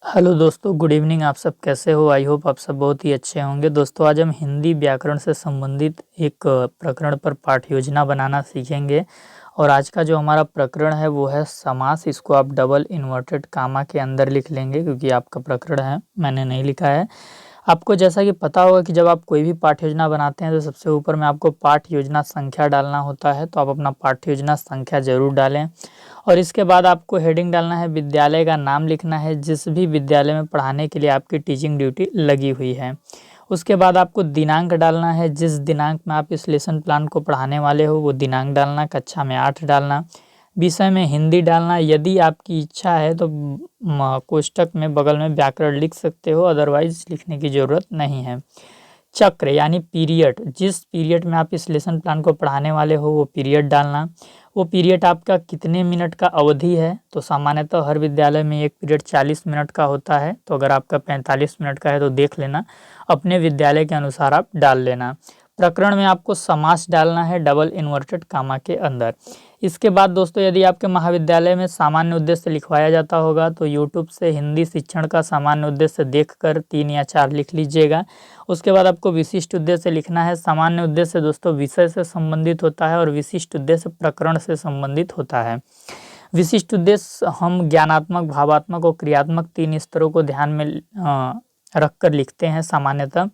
Hello दोस्तों, good evening. आप सब कैसे हो? आई होप आप सब बहुत ही अच्छे होंगे। दोस्तों, आज हम हिंदी व्याकरण से संबंधित एक प्रकरण पर पाठ योजना बनाना सीखेंगे। और आज का जो हमारा प्रकरण है वो है समास। इसको आप डबल इन्वर्टेड कामा के अंदर लिख लेंगे क्योंकि आपका प्रकरण है, मैंने नहीं लिखा है। आपको जैसा कि पता होगा कि जब आप कोई भी पाठ योजना बनाते हैं तो सबसे ऊपर में आपको पाठ योजना संख्या डालना होता है, तो आप अपना पाठ योजना संख्या जरूर डालें। और इसके बाद आपको हेडिंग डालना है, विद्यालय का नाम लिखना है, जिस भी विद्यालय में पढ़ाने के लिए आपकी टीचिंग ड्यूटी लगी हुई है। उसके बाद आपको दिनांक डालना है, जिस दिनांक में आप इस लेसन प्लान को पढ़ाने वाले हो वो दिनांक डालना, कक्षा में 8 डालना। विषय में हिंदी डालना, यदि आपकी इच्छा है तो कोष्टक में बगल में व्याकरण लिख सकते हो, अदरवाइज लिखने की ज़रूरत नहीं है। चक्र यानी पीरियड, जिस पीरियड में आप इस लेसन प्लान को पढ़ाने वाले हो वो पीरियड डालना। वो पीरियड आपका कितने मिनट का अवधि है, तो सामान्यतः हर विद्यालय में एक पीरियड 40 मिनट का होता है, तो अगर आपका 45 मिनट का है तो देख लेना, अपने विद्यालय के अनुसार आप डाल लेना। प्रकरण में आपको समास डालना है डबल इन्वर्टेड कामा के अंदर। इसके बाद दोस्तों, यदि आपके महाविद्यालय में सामान्य उद्देश्य लिखवाया जाता होगा तो यूट्यूब से हिंदी शिक्षण का सामान्य उद्देश्य देखकर 3 या 4 लिख लीजिएगा। उसके बाद आपको विशिष्ट उद्देश्य लिखना है। सामान्य उद्देश्य दोस्तों विषय से संबंधित होता है और विशिष्ट उद्देश्य प्रकरण से संबंधित होता है। विशिष्ट उद्देश्य हम ज्ञानात्मक, भावात्मक और क्रियात्मक 3 स्तरों को ध्यान में रखकर लिखते हैं सामान्यतः।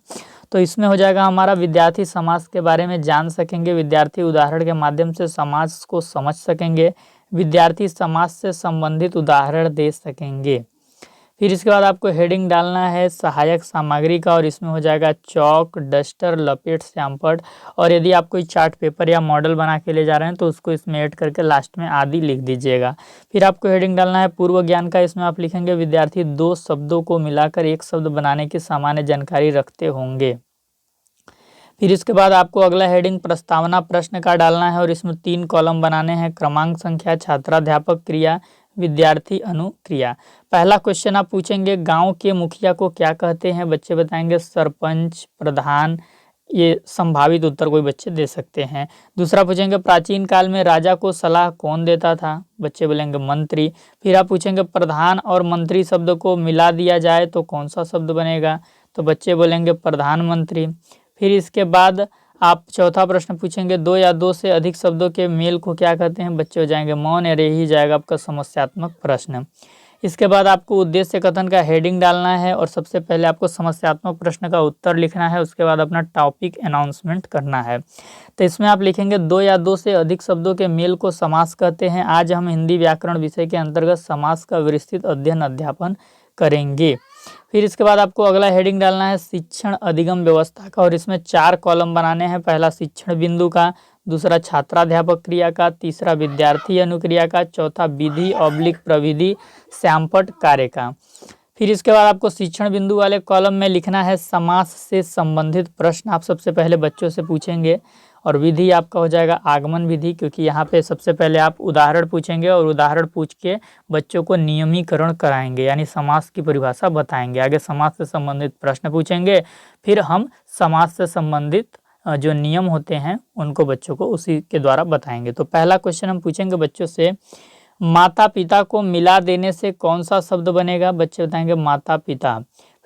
तो इसमें हो जाएगा हमारा विद्यार्थी समाज के बारे में जान सकेंगे, विद्यार्थी उदाहरण के माध्यम से समाज को समझ सकेंगे, विद्यार्थी समाज से संबंधित उदाहरण दे सकेंगे। फिर इसके बाद आपको हेडिंग डालना है सहायक सामग्री का, और इसमें हो जाएगा चौक, डस्टर, लपेट, श्यामपट। और यदि आप कोई चार्ट पेपर या मॉडल बना के ले जा रहे हैं तो उसको इसमें ऐड करके लास्ट में आदि लिख दीजिएगा। फिर आपको हेडिंग डालना है पूर्व ज्ञान का, इसमें आप लिखेंगे विद्यार्थी 2 शब्दों को मिलाकर एक शब्द बनाने की सामान्य जानकारी रखते होंगे। फिर इसके बाद आपको अगला हेडिंग प्रस्तावना प्रश्न का डालना है, और इसमें 3 कॉलम बनाने हैं, क्रमांक, संख्या, छात्राध्यापक क्रिया, विद्यार्थी अनुक्रिया। पहला क्वेश्चन आप पूछेंगे गांव के मुखिया को क्या कहते हैं, बच्चे बताएंगे सरपंच, प्रधान। ये संभावित उत्तर कोई बच्चे दे सकते हैं। दूसरा पूछेंगे प्राचीन काल में राजा को सलाह कौन देता था, बच्चे बोलेंगे मंत्री। फिर आप पूछेंगे प्रधान और मंत्री शब्द को मिला दिया जाए तो कौन सा शब्द बनेगा, तो बच्चे बोलेंगे प्रधानमंत्री। फिर इसके बाद आप चौथा प्रश्न पूछेंगे 2 या 2 से अधिक शब्दों के मेल को क्या कहते हैं, बच्चे हो जाएंगे मौन, और यही जाएगा आपका समस्यात्मक प्रश्न। इसके बाद आपको उद्देश्य कथन का हेडिंग डालना है, और सबसे पहले आपको समस्यात्मक प्रश्न का उत्तर लिखना है। उसके बाद अपना टॉपिक अनाउंसमेंट करना है। तो इसमें आप लिखेंगे 2 या 2 से अधिक शब्दों के मेल को समास कहते हैं। आज हम हिंदी व्याकरण विषय के अंतर्गत समास का विस्तृत अध्ययन अध्यापन करेंगे। फिर इसके बाद आपको अगला हेडिंग डालना है शिक्षण अधिगम व्यवस्था का, और इसमें 4 कॉलम बनाने हैं। पहला शिक्षण बिंदु का, दूसरा छात्राध्यापक क्रिया का, तीसरा विद्यार्थी अनुक्रिया का, चौथा विधि ऑब्लिक प्रविधि श्यामपट कार्य का। फिर इसके बाद आपको शिक्षण बिंदु वाले कॉलम में लिखना है समास से संबंधित प्रश्न आप सबसे पहले बच्चों से पूछेंगे। और विधि आपका हो जाएगा आगमन विधि, क्योंकि यहाँ पे सबसे पहले आप उदाहरण पूछेंगे और उदाहरण पूछ के बच्चों को नियमीकरण कराएंगे, यानी समास की परिभाषा बताएंगे। आगे समास से संबंधित प्रश्न पूछेंगे, फिर हम समास से संबंधित जो नियम होते हैं उनको बच्चों को उसी के द्वारा बताएंगे। तो पहला क्वेश्चन हम पूछेंगे बच्चों से, माता पिता को मिला देने से कौन सा शब्द बनेगा, बच्चे बताएंगे माता पिता।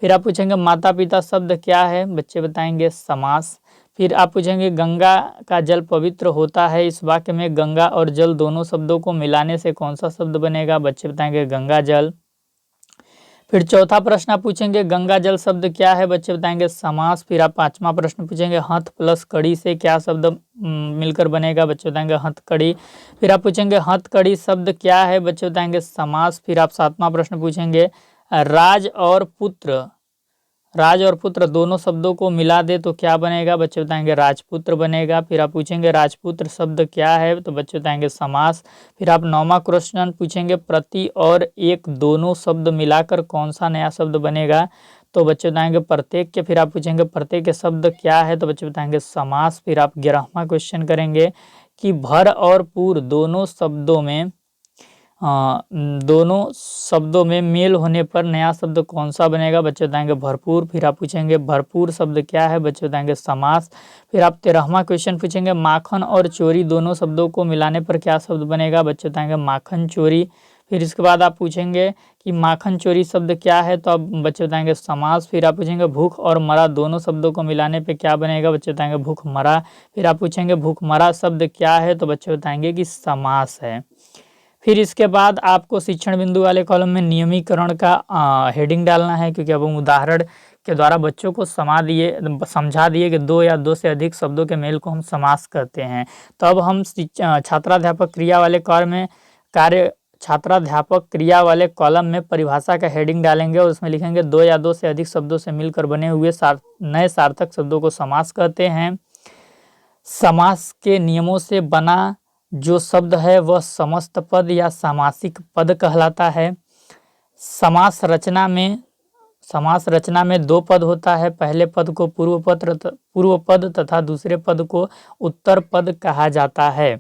फिर आप पूछेंगे माता पिता शब्द क्या है, बच्चे बताएंगे समास। फिर आप पूछेंगे गंगा का जल पवित्र होता है, इस वाक्य में गंगा और जल दोनों शब्दों को मिलाने से कौन सा शब्द बनेगा, बच्चे बताएंगे गंगा जल। फिर चौथा प्रश्न आप पूछेंगे गंगा जल शब्द क्या है, बच्चे बताएंगे समास। फिर आप 5वां प्रश्न पूछेंगे हथ प्लस कड़ी से क्या शब्द मिलकर बनेगा, बच्चे बताएंगे हथकड़ी। फिर आप पूछेंगे हथकड़ी शब्द क्या है, बच्चे बताएंगे समास। फिर आप 7वां प्रश्न पूछेंगे राज और पुत्र दोनों शब्दों को मिला दे तो क्या बनेगा, बच्चे बताएंगे राजपुत्र बनेगा। फिर आप पूछेंगे राजपुत्र शब्द क्या है, तो बच्चे बताएंगे समास। फिर आप 9वां क्वेश्चन पूछेंगे प्रति और एक दोनों शब्द मिलाकर कौन सा नया शब्द बनेगा, तो बच्चे बताएंगे प्रत्येक के। फिर आप पूछेंगे प्रत्येक के शब्द क्या है, तो बच्चे बताएंगे समास। फिर आप 11वां क्वेश्चन करेंगे कि भर और पूर दोनों शब्दों में मेल होने पर नया शब्द कौन सा बनेगा, बच्चे बताएंगे भरपूर। फिर आप पूछेंगे भरपूर शब्द क्या है, बच्चे बताएंगे समास। फिर आप 13वां क्वेश्चन पूछेंगे माखन और चोरी दोनों शब्दों को मिलाने पर क्या शब्द बनेगा, बच्चे बताएंगे माखन चोरी। फिर इसके बाद आप पूछेंगे कि माखन चोरी शब्द क्या है, तो आप बच्चे बताएंगे समास। फिर आप पूछेंगे भूख और मरा दोनों शब्दों को मिलाने पे क्या बनेगा, बच्चे बताएंगे भूख मरा। फिर आप पूछेंगे भूख मरा शब्द क्या है, तो बच्चे बताएंगे कि समास है। फिर इसके बाद आपको शिक्षण बिंदु वाले कॉलम में नियमीकरण का हेडिंग डालना है, क्योंकि अब हम उदाहरण के द्वारा बच्चों को समझा दिए कि दो या दो से अधिक शब्दों के मेल को हम समास कहते हैं। तो अब हम छात्राध्यापक क्रिया वाले छात्राध्यापक क्रिया वाले कॉलम में परिभाषा का हेडिंग डालेंगे और उसमें लिखेंगे दो या दो से अधिक शब्दों से मिलकर बने हुए नए सार्थक शब्दों को समास कहते हैं। समास के नियमों से बना जो शब्द है वह समस्त पद या सामासिक पद कहलाता है। समास रचना में दो पद होता है। पहले पद को पूर्व पद तथा दूसरे पद को उत्तर पद कहा जाता है।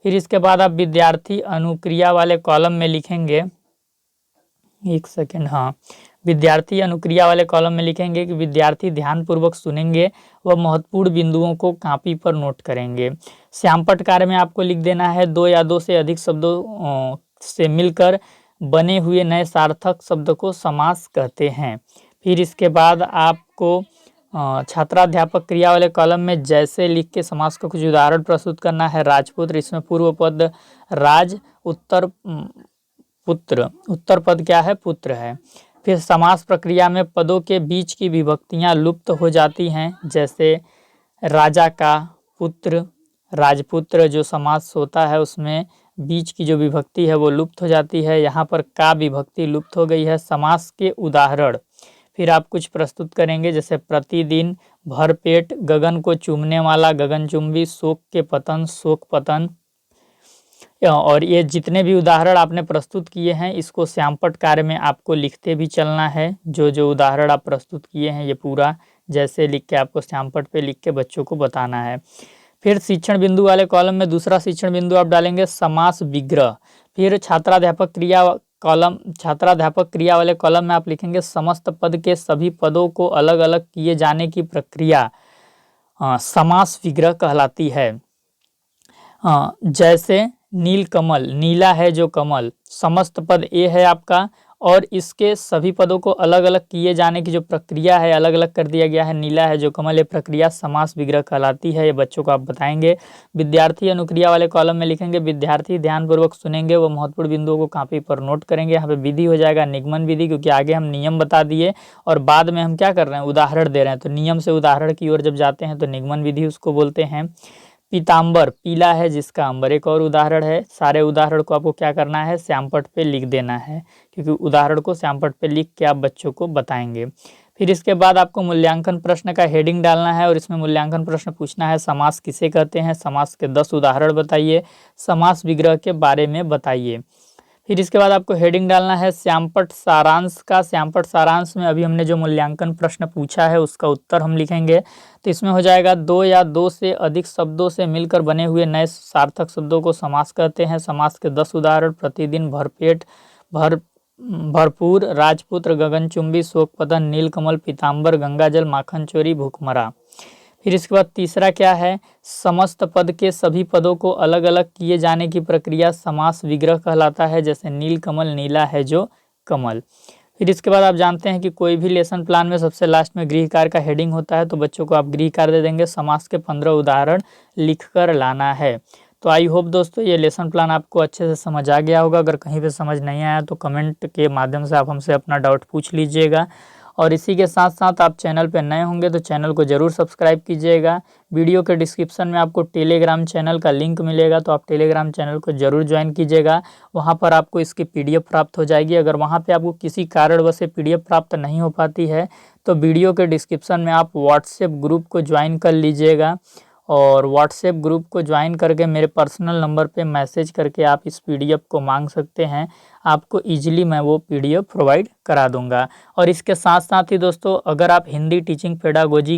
फिर इसके बाद आप विद्यार्थी अनुक्रिया वाले कॉलम में लिखेंगे, विद्यार्थी अनुक्रिया वाले कॉलम में लिखेंगे कि विद्यार्थी ध्यानपूर्वक सुनेंगे व महत्वपूर्ण बिंदुओं को कॉपी पर नोट करेंगे। श्यामपट्ट कार्य में आपको लिख देना है दो या दो से अधिक शब्दों से मिलकर बने हुए नए सार्थक शब्द को समास कहते हैं। फिर इसके बाद आपको छात्राध्यापक क्रिया वाले कॉलम में जैसे लिख के समास का कुछ उदाहरण प्रस्तुत करना है। राजपुत्र, इसमें पूर्व पद राज, उत्तर पद क्या है, पुत्र है। फिर समास प्रक्रिया में पदों के बीच की विभक्तियां लुप्त हो जाती हैं, जैसे राजा का पुत्र, राजपुत्र। जो समास होता है उसमें बीच की जो विभक्ति है वो लुप्त हो जाती है। यहाँ पर का विभक्ति लुप्त हो गई है। समास के उदाहरण फिर आप कुछ प्रस्तुत करेंगे, जैसे प्रतिदिन, भरपेट, गगन को चूमने वाला, गगनचुंबी, शोक के पतन, शोक पतन। और ये जितने भी उदाहरण आपने प्रस्तुत किए हैं इसको श्यामपट्ट कार्य में आपको लिखते भी चलना है। जो उदाहरण आप प्रस्तुत किए हैं ये पूरा जैसे लिख के आपको श्यामपट्ट पे लिख के बच्चों को बताना है। फिर शिक्षण बिंदु वाले कॉलम में दूसरा शिक्षण बिंदु आप डालेंगे समास विग्रह। फिर छात्राध्यापक क्रिया वाले कॉलम में आप लिखेंगे समस्त पद के सभी पदों को अलग अलग किए जाने की प्रक्रिया समास विग्रह कहलाती है। जैसे नीलकमल, नीला है जो कमल, समस्त पद ए है आपका और इसके सभी पदों को अलग अलग किए जाने की जो प्रक्रिया है अलग अलग कर दिया गया है। नीला है जो कमल, ये प्रक्रिया समास विग्रह कहलाती है। ये बच्चों को आप बताएंगे। विद्यार्थी अनुक्रिया वाले कॉलम में लिखेंगे विद्यार्थी ध्यानपूर्वक सुनेंगे व महत्वपूर्ण बिंदुओं को कॉपी पर नोट करेंगे। यहाँ पे विधि हो जाएगा निगमन विधि, क्योंकि आगे हम नियम बता दिए और बाद में हम क्या कर रहे हैं, उदाहरण दे रहे हैं। तो नियम से उदाहरण की ओर जब जाते हैं तो निगमन विधि उसको बोलते हैं। पीताम्बर, पीला है जिसका अंबर, एक और उदाहरण है। सारे उदाहरण को आपको क्या करना है, श्यामपट्ट पे लिख देना है, क्योंकि उदाहरण को श्यामपट्ट पे लिख के आप बच्चों को बताएंगे। फिर इसके बाद आपको मूल्यांकन प्रश्न का हेडिंग डालना है और इसमें मूल्यांकन प्रश्न पूछना है समास किसे कहते हैं, समास के 10 उदाहरण बताइए, समास विग्रह के बारे में बताइए। फिर इसके बाद आपको हेडिंग डालना है श्यामपट्ट सारांश का। श्यामपट्ट सारांश में अभी हमने जो मूल्यांकन प्रश्न पूछा है उसका उत्तर हम लिखेंगे। तो इसमें हो जाएगा दो या दो से अधिक शब्दों से मिलकर बने हुए नए सार्थक शब्दों को समास कहते हैं। समास के 10 उदाहरण प्रतिदिन, भरपेट, भरपूर, राजपुत्र, गगनचुंबी, शोकपतन, नीलकमल, पीताम्बर, गंगाजल, माखन चोरी, भूखमरा। फिर इसके बाद तीसरा क्या है, समस्त पद के सभी पदों को अलग अलग किए जाने की प्रक्रिया समास विग्रह कहलाता है। जैसे नीलकमल, नीला है जो कमल। फिर इसके बाद आप जानते हैं कि कोई भी लेसन प्लान में सबसे लास्ट में गृह कार्य का हेडिंग होता है, तो बच्चों को आप गृह कार्य दे देंगे, समास के 15 उदाहरण लिखकर लाना है। तो आई होप दोस्तों ये लेसन प्लान आपको अच्छे से समझ आ गया होगा। अगर कहीं पे समझ नहीं आया तो कमेंट के माध्यम से आप हमसे अपना डाउट पूछ लीजिएगा। और इसी के साथ साथ आप चैनल पे नए होंगे तो चैनल को ज़रूर सब्सक्राइब कीजिएगा। वीडियो के डिस्क्रिप्शन में आपको टेलीग्राम चैनल का लिंक मिलेगा, तो आप टेलीग्राम चैनल को ज़रूर ज्वाइन कीजिएगा। वहाँ पर आपको इसकी PDF प्राप्त हो जाएगी। अगर वहाँ पे आपको किसी कारणवश PDF प्राप्त नहीं हो पाती है तो वीडियो के डिस्क्रिप्शन में आप व्हाट्सएप ग्रुप को ज्वाइन कर लीजिएगा और व्हाट्सएप ग्रुप को ज्वाइन करके मेरे पर्सनल नंबर पे मैसेज करके आप इस PDF को मांग सकते हैं। आपको इजीली मैं वो PDF प्रोवाइड करा दूंगा। और इसके साथ साथ ही दोस्तों अगर आप हिंदी टीचिंग पेडागोजी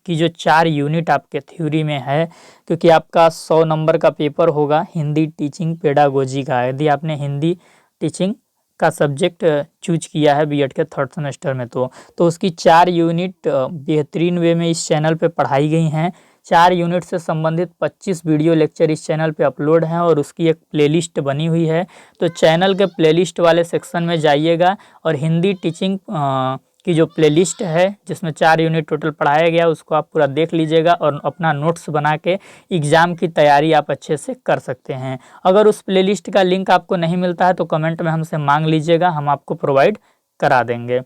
की जो 4 यूनिट आपके थ्योरी में है, क्योंकि आपका 100 नंबर का पेपर होगा हिंदी टीचिंग पेडागोजी का, यदि आपने हिंदी टीचिंग का सब्जेक्ट चूज किया है B.Ed के 3rd सेमेस्टर में, तो उसकी 4 यूनिट बेहतरीन वे में इस चैनल पे पढ़ाई गई हैं। 4 यूनिट से संबंधित 25 वीडियो लेक्चर इस चैनल पे अपलोड हैं और उसकी एक प्लेलिस्ट बनी हुई है। तो चैनल के प्लेलिस्ट वाले सेक्शन में जाइएगा और हिंदी टीचिंग की जो प्लेलिस्ट है जिसमें 4 यूनिट टोटल पढ़ाया गया उसको आप पूरा देख लीजिएगा और अपना नोट्स बना के एग्ज़ाम की तैयारी आप अच्छे से कर सकते हैं। अगर उस प्लेलिस्ट का लिंक आपको नहीं मिलता है तो कमेंट में हमसे मांग लीजिएगा, हम आपको प्रोवाइड करा देंगे।